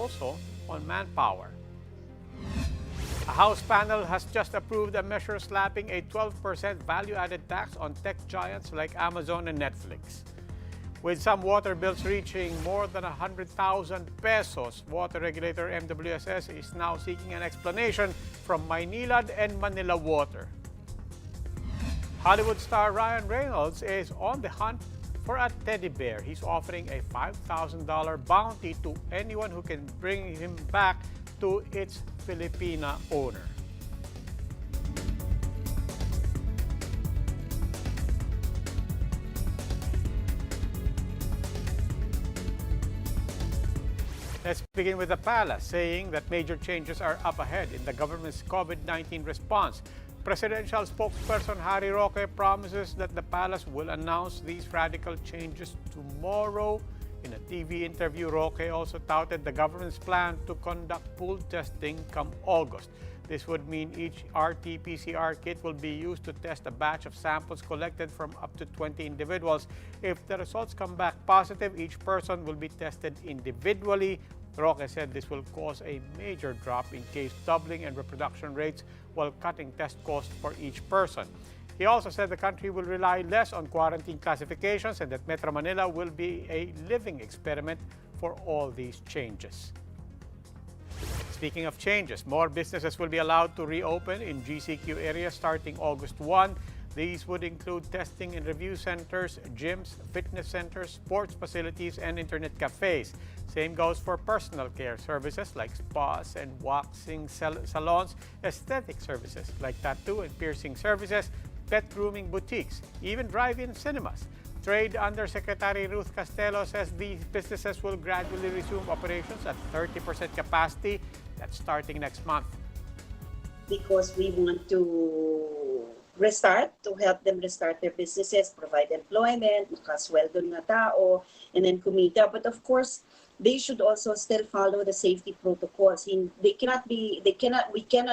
also on manpower. A House panel has just approved a measure slapping a 12% value-added tax on tech giants like Amazon and Netflix. With some water bills reaching more than 100,000 pesos, water regulator MWSS is now seeking an explanation from Maynilad and Manila Water. Hollywood star Ryan Reynolds is on the hunt for a teddy bear. He's offering a $5,000 bounty to anyone who can bring him back to its Filipina owner. Let's begin with the palace, saying that major changes are up ahead in the government's COVID-19 response. Presidential spokesperson Harry Roque promises that the palace will announce these radical changes tomorrow. In a TV interview, Roque also touted the government's plan to conduct pooled testing come August. This would mean each RT-PCR kit will be used to test a batch of samples collected from up to 20 individuals. If the results come back positive, each person will be tested individually. Roque said this will cause a major drop in case doubling and reproduction rates while cutting test costs for each person. He also said the country will rely less on quarantine classifications and that Metro Manila will be a living experiment for all these changes. Speaking of changes, more businesses will be allowed to reopen in GCQ areas starting August 1. These would include testing and review centers, gyms, fitness centers, sports facilities, and internet cafes. Same goes for personal care services like spas and waxing salons, aesthetic services like tattoo and piercing services, pet grooming boutiques, even drive-in cinemas. Trade Undersecretary Ruth Castelo says these businesses will gradually resume operations at 30% capacity. That's starting next month. Because we want to restart, to help them restart their businesses, provide employment, makasweldo ng tao, and then kumita. But of course, they should also still follow the safety protocols. We cannot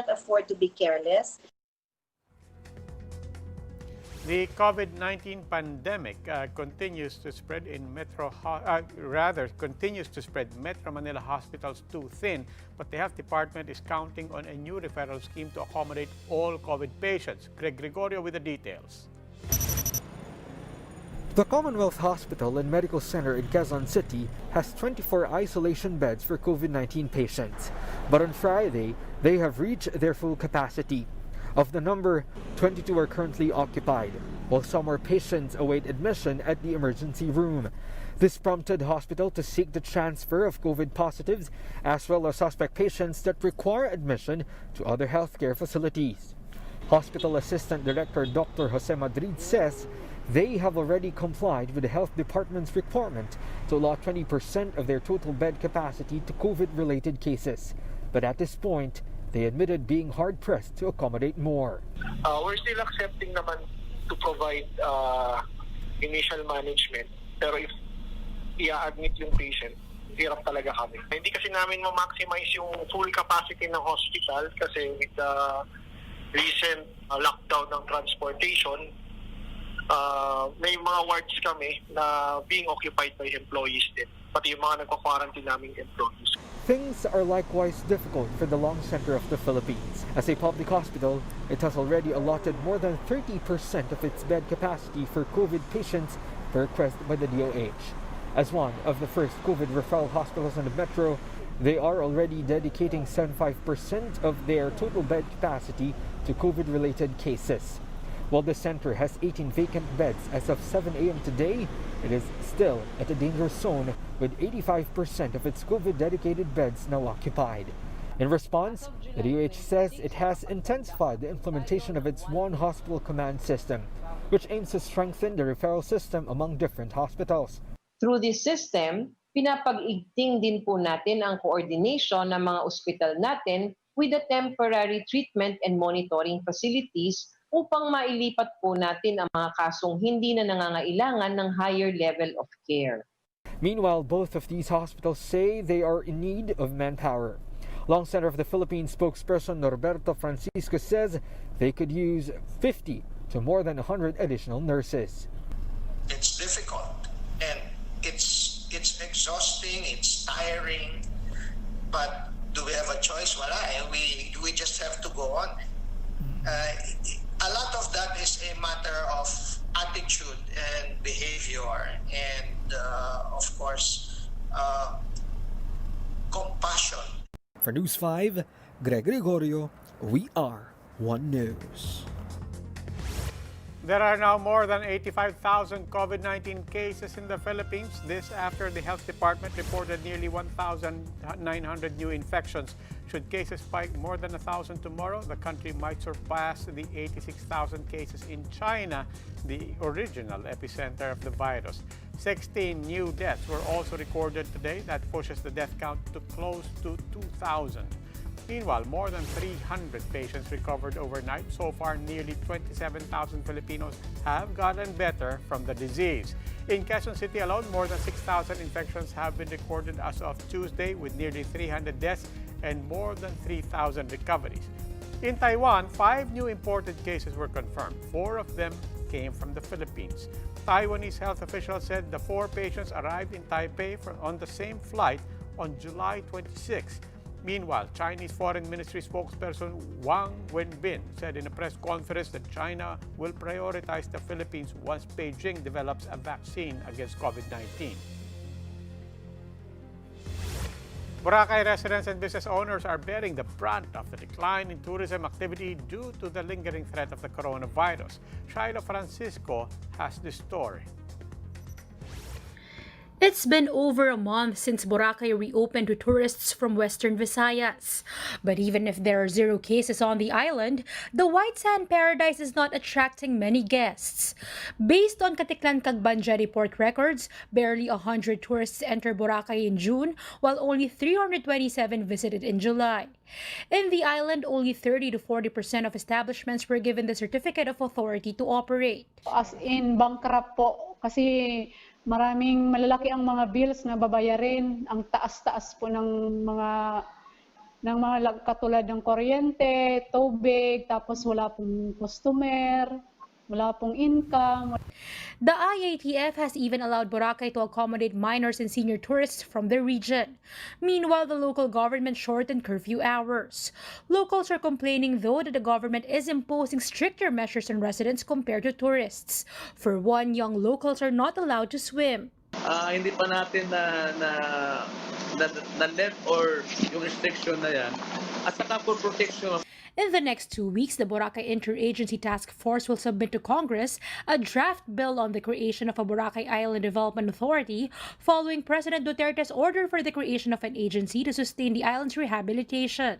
afford to be careless. The COVID-19 pandemic continues to spread Metro Manila hospitals too thin, but the health department is counting on a new referral scheme to accommodate all COVID patients. Greg Gregorio with the details. The Commonwealth Hospital and Medical Center in Quezon City has 24 isolation beds for COVID-19 patients, but on Friday, they have reached their full capacity. Of the number, 22 are currently occupied, while some more patients await admission at the emergency room. This prompted the hospital to seek the transfer of COVID positives as well as suspect patients that require admission to other healthcare facilities. Hospital Assistant Director Dr. Jose Madrid says they have already complied with the health department's requirement to allot 20% of their total bed capacity to COVID-related cases. But at this point, they admitted being hard-pressed to accommodate more. We're still accepting naman to provide initial management. Pero if i-admit yung patient, hirap talaga kami. Hindi kasi namin ma-maximize yung full capacity ng hospital kasi with the recent lockdown ng transportation, may mga wards kami na being occupied by employees din. Pati yung mga nagpa-quarantine naming employees. Things are likewise difficult for the Lung Center of the Philippines. As a public hospital, it has already allotted more than 30% of its bed capacity for COVID patients per request by the DOH. As one of the first COVID referral hospitals in the metro, they are already dedicating 75% of their total bed capacity to COVID-related cases. While the center has 18 vacant beds as of 7 a.m. today, it is still at a danger zone with 85% of its COVID-dedicated beds now occupied. In response, the DOH says it has intensified the implementation of its One Hospital Command system, which aims to strengthen the referral system among different hospitals. Through this system, pinapag-igting din po natin ang coordination ng mga ospital natin with the temporary treatment and monitoring facilities upang mailipat po natin ang mga kasong hindi na nangangailangan ng higher level of care. Meanwhile, both of these hospitals say they are in need of manpower. Lung Center of the Philippines spokesperson Norberto Francisco says they could use 50 to more than 100 additional nurses. It's difficult and it's exhausting, it's tiring, But do we have a choice? Wala eh. We just have to go on. A lot of that is a matter of attitude and behavior and, of course, compassion. For News 5, Greg Gregorio, we are One News. There are now more than 85,000 COVID-19 cases in the Philippines. This after the health department reported nearly 1,900 new infections. Should cases spike more than 1,000 tomorrow, the country might surpass the 86,000 cases in China, the original epicenter of the virus. 16 new deaths were also recorded today. That pushes the death count to close to 2,000. Meanwhile, more than 300 patients recovered overnight. So far, nearly 27,000 Filipinos have gotten better from the disease. In Quezon City alone, more than 6,000 infections have been recorded as of Tuesday, with nearly 300 deaths and more than 3,000 recoveries. In Taiwan, 5 new imported cases were confirmed. 4 of them came from the Philippines. Taiwanese health officials said the 4 patients arrived in Taipei on the same flight on July 26. Meanwhile, Chinese Foreign Ministry spokesperson Wang Wenbin said in a press conference that China will prioritize the Philippines once Beijing develops a vaccine against COVID-19. Boracay residents and business owners are bearing the brunt of the decline in tourism activity due to the lingering threat of the coronavirus. Shiloh Francisco has this story. It's been over a month since Boracay reopened to tourists from Western Visayas. But even if there are 0 cases on the island, the White Sand Paradise is not attracting many guests. Based on Katiklan Cagbanja report records, barely 100 tourists entered Boracay in June, while only 327 visited in July. In the island, only 30 to 40% of establishments were given the certificate of authority to operate. As in bankrupt po, kasi maraming malalaki ang mga bills na babayarin, ang taas-taas po ng mga katulad ng kuryente, tubig, tapos wala pong customer, wala pong income. The IATF has even allowed Boracay to accommodate minors and senior tourists from the region. Meanwhile, the local government shortened curfew hours. Locals are complaining, though, that the government is imposing stricter measures on residents compared to tourists. For one, young locals are not allowed to swim. Hindi pa natin na-lift or yung restriction na yan. At saka for protection of In the next 2 weeks, the Boracay Interagency Task Force will submit to Congress a draft bill on the creation of a Boracay Island Development Authority following President Duterte's order for the creation of an agency to sustain the island's rehabilitation.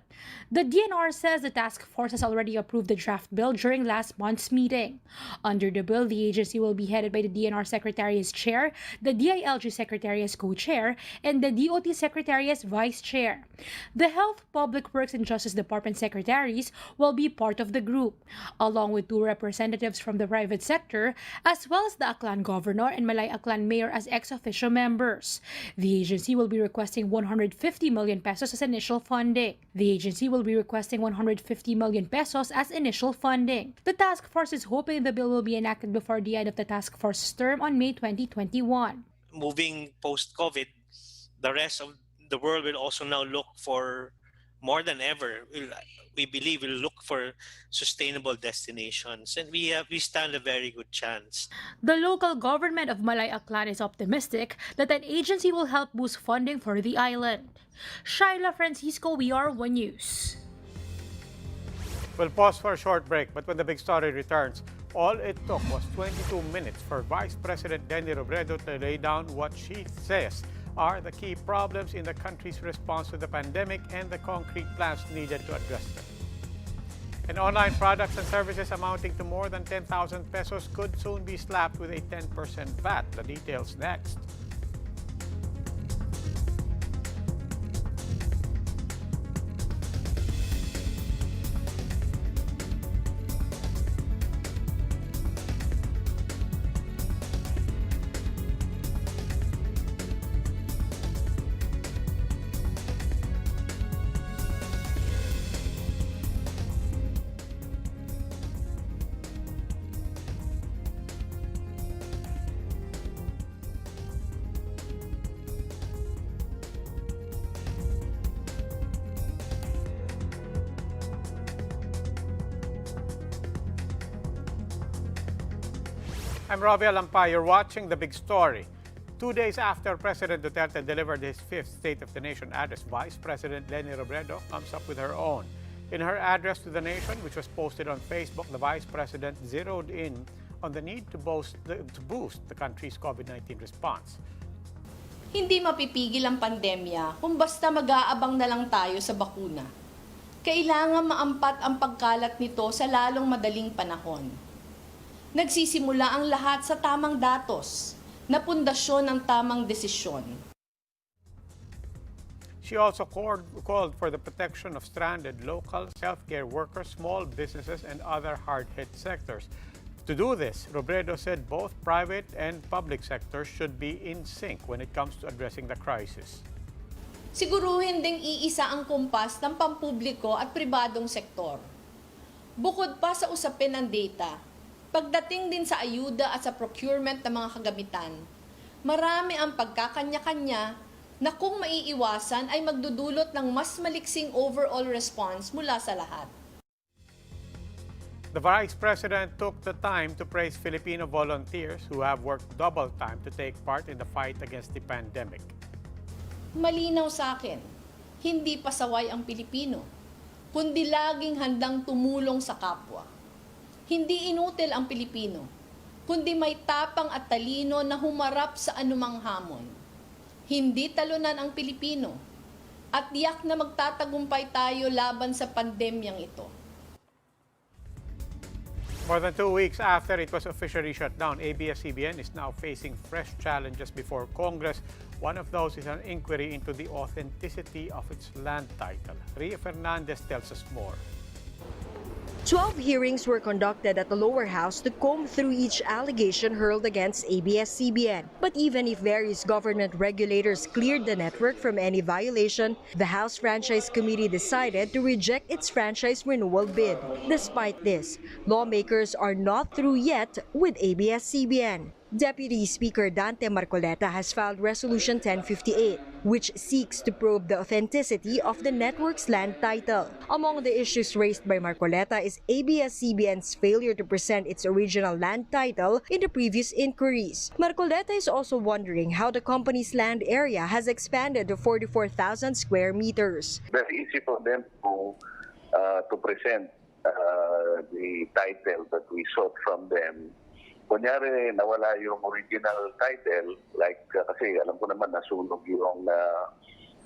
The DNR says the task force has already approved the draft bill during last month's meeting. Under the bill, the agency will be headed by the DNR Secretary as chair, the DILG Secretary as co-chair, and the DOT Secretary as vice chair. The Health, Public Works, and Justice Department secretaries will be part of the group, along with 2 representatives from the private sector, as well as the Aklan Governor and Malay Aklan Mayor as ex-officio members. The agency will be requesting 150 million pesos as initial funding. The task force is hoping the bill will be enacted before the end of the task force's term on May 2021. Moving post-COVID, the rest of the world will also now look for, more than ever, we believe will look for sustainable destinations, and we stand a very good chance. The local government of Malay Aklan is optimistic that an agency will help boost funding for the island. Shiloh Francisco, we are One News. We'll pause for a short break, but when the big story returns, all it took was 22 minutes for Vice President Denny Robredo to lay down what she says are the key problems in the country's response to the pandemic and the concrete plans needed to address them. And online products and services amounting to more than 10,000 pesos could soon be slapped with a 10% VAT. The details next. I'm Robbie Alampay. You're watching The Big Story. 2 days after President Duterte delivered his fifth State of the Nation address, Vice President Leni Robredo comes up with her own. In her address to the nation, which was posted on Facebook, the Vice President zeroed in on the need to boost the country's COVID-19 response. Hindi mapipigil ang pandemya kung basta mag-aabang na lang tayo sa bakuna. Kailangan maampat ang pagkalat nito sa lalong madaling panahon. Nagsisimula ang lahat sa tamang datos, na pundasyon ng tamang desisyon. She also called for the protection of stranded local healthcare workers, small businesses, and other hard-hit sectors. To do this, Robredo said both private and public sectors should be in sync when it comes to addressing the crisis. Siguruhin ding iisa ang kumpas ng pampubliko at pribadong sektor. Bukod pa sa usapin ng data, pagdating din sa ayuda at sa procurement ng mga kagamitan, marami ang pagkakanya-kanya na kung maiiwasan ay magdudulot ng mas maliksing overall response mula sa lahat. The Vice President took the time to praise Filipino volunteers who have worked double time to take part in the fight against the pandemic. Malinaw sa akin, hindi pasaway ang Pilipino, kundi laging handang tumulong sa kapwa. Hindi inutil ang Pilipino, kundi may tapang at talino na humarap sa anumang hamon. Hindi talunan ang Pilipino, at tiyak na magtatagumpay tayo laban sa pandemyang ito. More than 2 weeks after it was officially shut down, ABS-CBN is now facing fresh challenges before Congress. One of those is an inquiry into the authenticity of its land title. Ria Fernandez tells us more. 12 hearings were conducted at the lower house to comb through each allegation hurled against ABS-CBN. But even if various government regulators cleared the network from any violation, the House Franchise Committee decided to reject its franchise renewal bid. Despite this, lawmakers are not through yet with ABS-CBN. Deputy Speaker Dante Marcoleta has filed Resolution 1058, which seeks to probe the authenticity of the network's land title. Among the issues raised by Marcoleta is ABS-CBN's failure to present its original land title in the previous inquiries. Marcoleta is also wondering how the company's land area has expanded to 44,000 square meters. Very easy for them to present the title that we sought from them. Kunyari, nawala yung original title, like kasi alam ko naman nasunog yung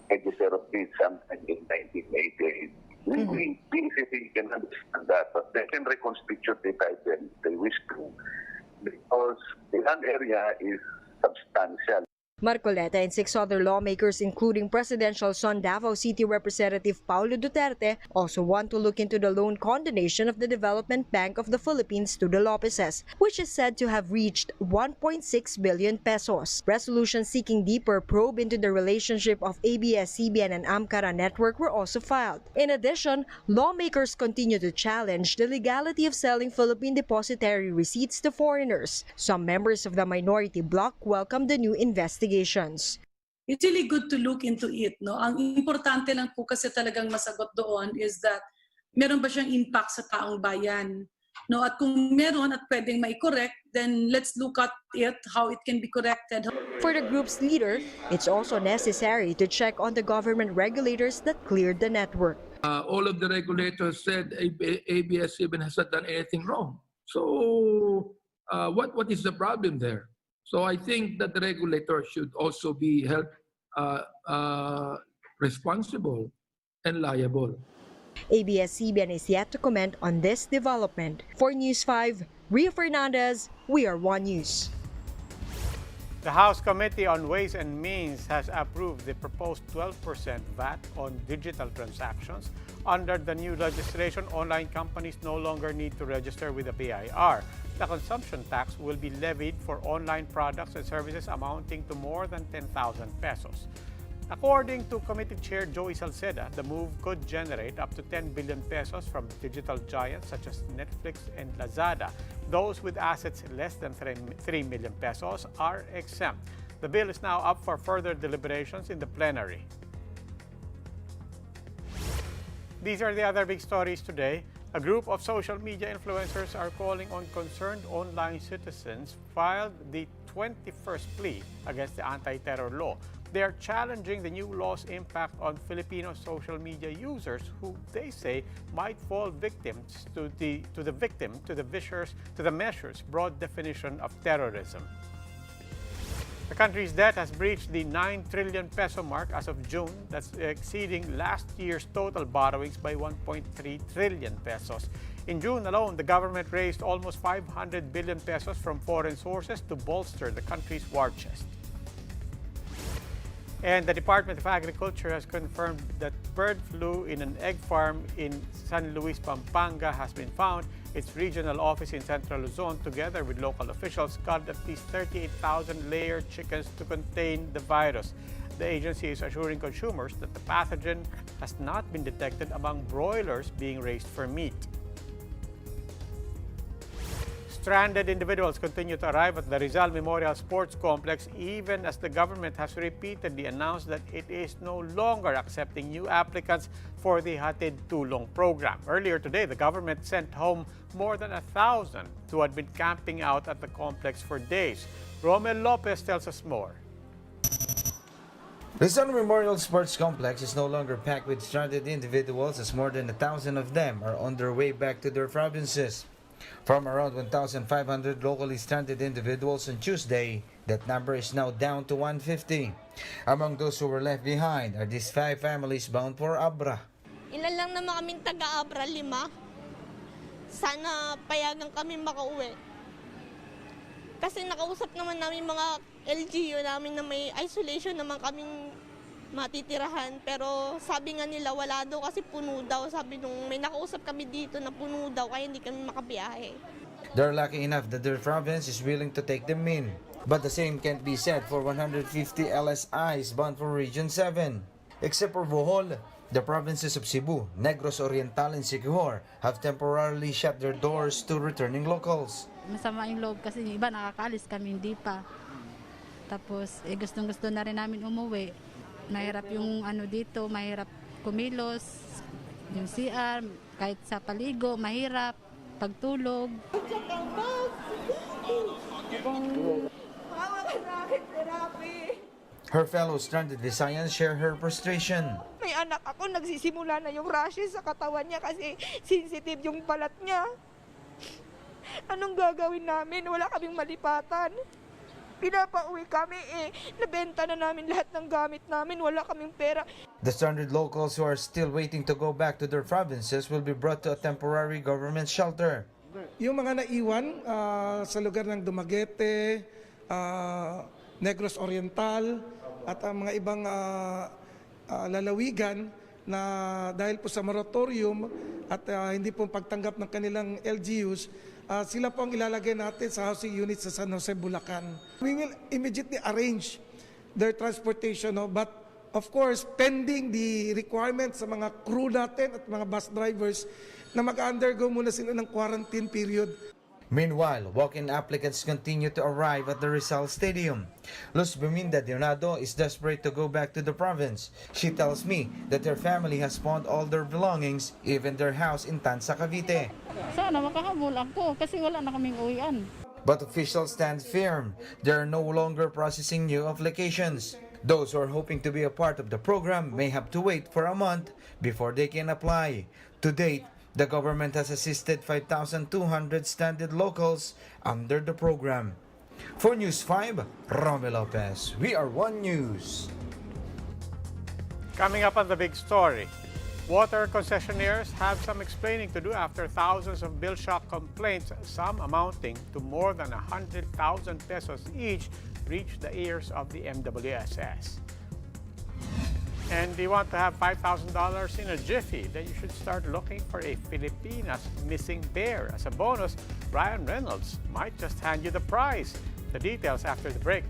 Register of Deeds sometime in 1988. We easily can understand that, but they can reconstitute the title if they wish to, because the land area is substantial. Marcoleta and 6 other lawmakers, including presidential son Davao City Representative Paulo Duterte, also want to look into the loan condonation of the Development Bank of the Philippines to the Lopezes, which is said to have reached 1.6 billion pesos. Resolutions seeking deeper probe into the relationship of ABS-CBN and Amcara Network were also filed. In addition, lawmakers continue to challenge the legality of selling Philippine depositary receipts to foreigners. Some members of the minority bloc welcomed the new investigation. It's really good to look into it. No? Ang importante lang po kasi talagang masagot doon is that meron ba siyang impact sa taong bayan? No? At kung meron at pwedeng mai-correct, then let's look at it, how it can be corrected. For the group's leader, it's also necessary to check on the government regulators that cleared the network. All of the regulators said ABS-CBN has not done anything wrong. So what is the problem there? So I think that the regulator should also be held responsible and liable. ABS-CBN is yet to comment on this development. For News 5, Ria Fernandez, We Are One News. The House Committee on Ways and Means has approved the proposed 12% VAT on digital transactions. Under the new legislation, online companies no longer need to register with the BIR. The consumption tax will be levied for online products and services amounting to more than 10,000 pesos. According to Committee Chair Joey Salceda, the move could generate up to 10 billion pesos from digital giants such as Netflix and Lazada. Those with assets less than 3 million pesos are exempt. The bill is now up for further deliberations in the plenary. These are the other big stories today. A group of social media influencers are calling on concerned online citizens filed the 21st plea against the anti-terror law. They are challenging the new law's impact on Filipino social media users who they say might fall victims to the measure's broad definition of terrorism. The country's debt has breached the 9 trillion peso mark as of June. That's exceeding last year's total borrowings by 1.3 trillion pesos. In June alone, the government raised almost 500 billion pesos from foreign sources to bolster the country's war chest. And the Department of Agriculture has confirmed that bird flu in an egg farm in San Luis, Pampanga has been found. Its regional office in Central Luzon, together with local officials, culled at least 38,000 layer chickens to contain the virus. The agency is assuring consumers that the pathogen has not been detected among broilers being raised for meat. Stranded individuals continue to arrive at the Rizal Memorial Sports Complex even as the government has repeatedly announced that it is no longer accepting new applicants for the Hatid Tulong program. Earlier today, the government sent home more than 1,000 who had been camping out at the complex for days. Romel Lopez tells us more. Rizal Memorial Sports Complex is no longer packed with stranded individuals as more than 1,000 of them are on their way back to their provinces. From around 1,500 locally stranded individuals on Tuesday, that number is now down to 150. Among those who were left behind are these 5 families bound for Abra. Ilan lang naman kaming taga-Abra, 5. Sana payagan kami makauwi. Kasi nakausap naman namin mga LGU namin na may isolation naman kaming matitirahan. Pero sabi nga nila wala daw kasi puno daw. Sabi nung may nakausap kami dito na puno daw kaya hindi kami makabiyahe. They're lucky enough that their province is willing to take them in. But the same can't be said for 150 LSIs bound for Region 7. Except for Bohol, the provinces of Cebu, Negros Oriental, and Siquijor have temporarily shut their doors to returning locals. Masama yung loob kasi yung iba nakakaalis kami hindi pa. Tapos gustong-gusto na rin namin umuwi. Mahirap yung dito, mahirap kumilos, yung CR, kahit sa paligo, mahirap, pagtulog. Her fellow stranded Visayans share her frustration. May anak ako, nagsisimula na yung rashes sa katawan niya kasi sensitive yung balat niya. Anong gagawin namin? Wala kaming malipatan. Pinapauwi kami nabenta na namin lahat ng gamit namin, wala kaming pera. The stranded locals who are still waiting to go back to their provinces will be brought to a temporary government shelter. Yung mga naiwan sa lugar ng Dumaguete, Negros Oriental at ang mga ibang lalawigan na dahil po sa moratorium at hindi po pagtanggap ng kanilang LGUs, sila po ang ilalagay natin sa housing units sa San Jose, Bulacan. We will immediately arrange their transportation, but of course, pending the requirements sa mga crew natin at mga bus drivers na mag-undergo muna sila ng quarantine period. Meanwhile, walk-in applicants continue to arrive at the Rizal Stadium. Luz Beminda Dionado is desperate to go back to the province. She tells me that her family has pawned all their belongings, even their house in Tansa, Cavite. Sana makahabol ako kasi wala na kaming uwian. But officials stand firm. They are no longer processing new applications. Those who are hoping to be a part of the program may have to wait for a month before they can apply. To date, the government has assisted 5,200 stranded locals under the program. For News 5, Romel Lopez. We are One News. Coming up on the big story, water concessionaires have some explaining to do after thousands of bill shock complaints, some amounting to more than 100,000 pesos each, reached the ears of the MWSS. And do you want to have $5,000 in a jiffy? Then you should start looking for a Filipinas missing bear. As a bonus, Ryan Reynolds might just hand you the prize. The details after the break.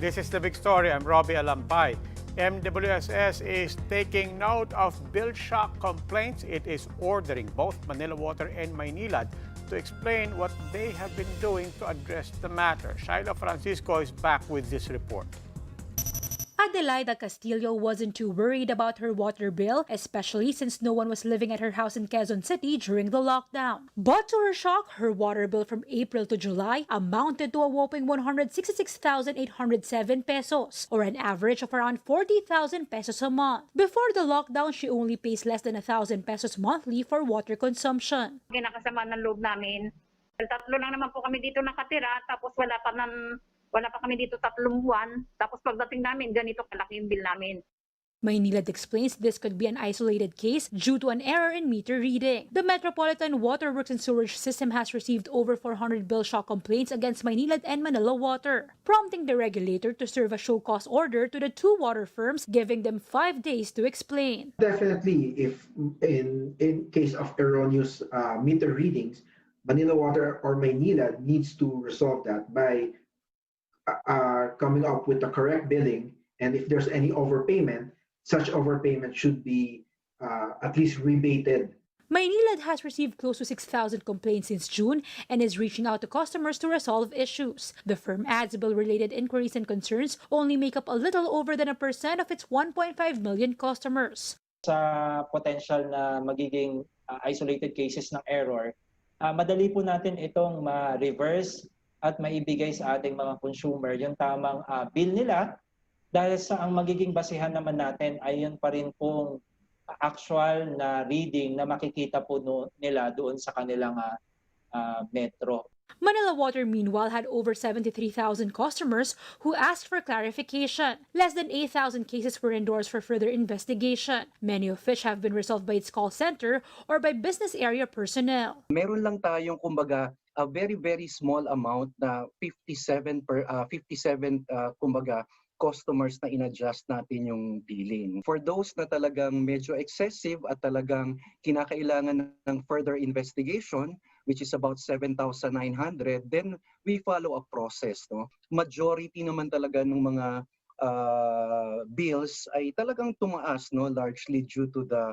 This is the big story. I'm Robbie Alambay. MWSS is taking note of bill shock complaints. It is ordering both Manila Water and Maynilad to explain what they have been doing to address the matter. Shaila Francisco is back with this report. Adelaida Castillo wasn't too worried about her water bill, especially since no one was living at her house in Quezon City during the lockdown. But to her shock, her water bill from April to July amounted to a whopping 166,807 pesos, or an average of around 40,000 pesos a month. Before the lockdown, she only pays less than 1,000 pesos monthly for water consumption. Kinakasama ng loob namin. Tatlo lang naman po kami dito nakatira, tapos wala pa kami dito 3 buwan. Tapos pagdating namin, ganito kalaki yung bill namin. Maynilad explains this could be an isolated case due to an error in meter reading. The Metropolitan Waterworks and Sewerage System has received over 400 bill shock complaints against Maynilad and Manila Water, prompting the regulator to serve a show-cause order to the 2 water firms, giving them 5 days to explain. Definitely, if in case of erroneous meter readings, Manila Water or Maynilad needs to resolve that by coming up with the correct billing, and if there's any overpayment, such overpayment should be at least rebated. Maynilad has received close to 6,000 complaints since June and is reaching out to customers to resolve issues. The firm adds bill-related inquiries and concerns only make up a little over than 1% of its 1.5 million customers. Sa potential na magiging isolated cases ng error, madali po natin itong ma-reverse at maibigay sa ating mga consumer yung tamang bill nila, dahil sa ang magiging basihan naman natin ay yun pa rin pong actual na reading na makikita po nila doon sa kanilang metro. Manila Water, meanwhile, had over 73,000 customers who asked for clarification. Less than 8,000 cases were endorsed for further investigation, many of which have been resolved by its call center or by business area personnel. Meron lang tayong kumbaga a very small amount na 57 kumbaga customers na in-adjust natin yung billing. For those na talagang medyo excessive at talagang kinakailangan ng further investigation, which is about 7,900, then we follow a process. No? Majority naman talaga ng mga bills ay talagang tumaas, no? Largely due to the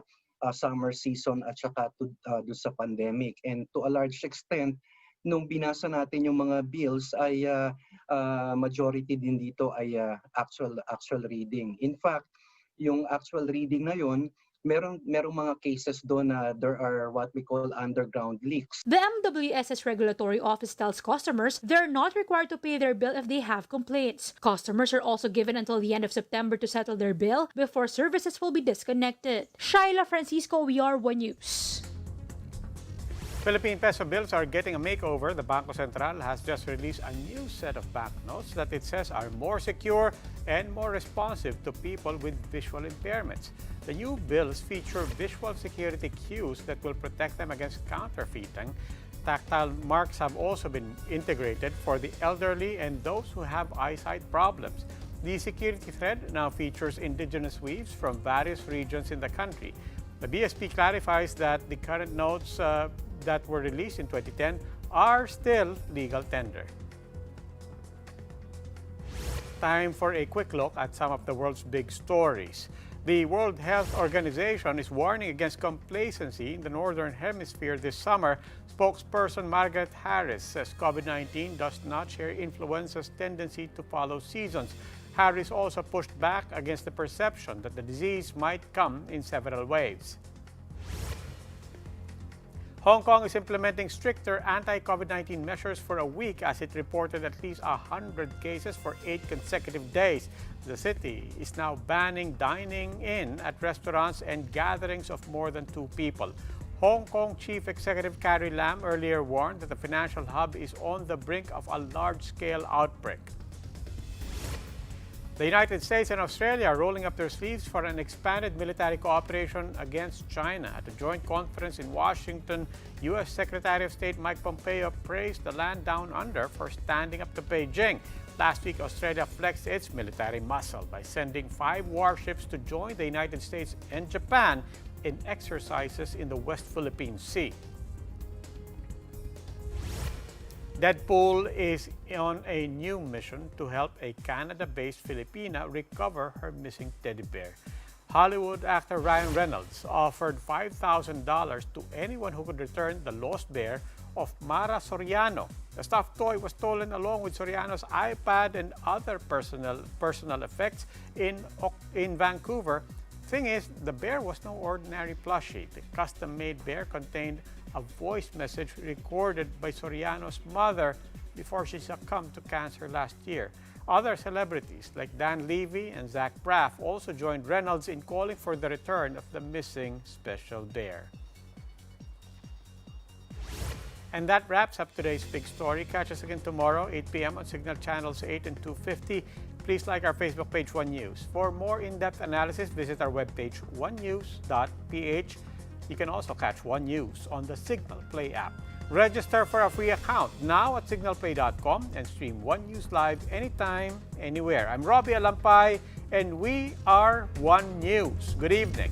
summer season at saka to sa pandemic. And to a large extent, nung binasa natin yung mga bills ay majority din dito ay actual reading. In fact, yung actual reading na yun, merong mga cases doon na there are what we call underground leaks. The MWSS Regulatory Office tells customers they're not required to pay their bill if they have complaints. Customers are also given until the end of September to settle their bill before services will be disconnected. Shaila Francisco, WR1 News. Philippine peso bills are getting a makeover. The Bangko Sentral has just released a new set of banknotes that it says are more secure and more responsive to people with visual impairments. The new bills feature visual security cues that will protect them against counterfeiting. Tactile marks have also been integrated for the elderly and those who have eyesight problems. The security thread now features indigenous weaves from various regions in the country. The BSP clarifies that the current notes that were released in 2010 are still legal tender. Time for a quick look at some of the world's big stories. The World Health Organization is warning against complacency in the Northern Hemisphere this summer. Spokesperson Margaret Harris says COVID-19 does not share influenza's tendency to follow seasons. Harris also pushed back against the perception that the disease might come in several waves. Hong Kong is implementing stricter anti-COVID-19 measures for a week as it reported at least 100 cases for 8 consecutive days. The city is now banning dining in at restaurants and gatherings of more than 2 people. Hong Kong Chief Executive Carrie Lam earlier warned that the financial hub is on the brink of a large-scale outbreak. The United States and Australia are rolling up their sleeves for an expanded military cooperation against China. At a joint conference in Washington, U.S. Secretary of State Mike Pompeo praised the land down under for standing up to Beijing. Last week, Australia flexed its military muscle by sending 5 warships to join the United States and Japan in exercises in the West Philippine Sea. Deadpool is on a new mission to help a Canada-based Filipina recover her missing teddy bear. Hollywood actor Ryan Reynolds offered $5,000 to anyone who could return the lost bear of Mara Soriano. The stuffed toy was stolen along with Soriano's iPad and other personal effects in Vancouver. Thing is, the bear was no ordinary plushie. The custom-made bear contained a voice message recorded by Soriano's mother before she succumbed to cancer last year. Other celebrities like Dan Levy and Zach Braff also joined Reynolds in calling for the return of the missing special bear. And that wraps up today's Big Story. Catch us again tomorrow, 8 p.m. on Signal Channels 8 and 250. Please like our Facebook page, One News. For more in-depth analysis, visit our webpage, onenews.ph. You can also catch One News on the Signal Play app. Register for a free account now at signalplay.com and stream One News live anytime, anywhere. I'm Robbie Alampay, and we are One News. Good evening.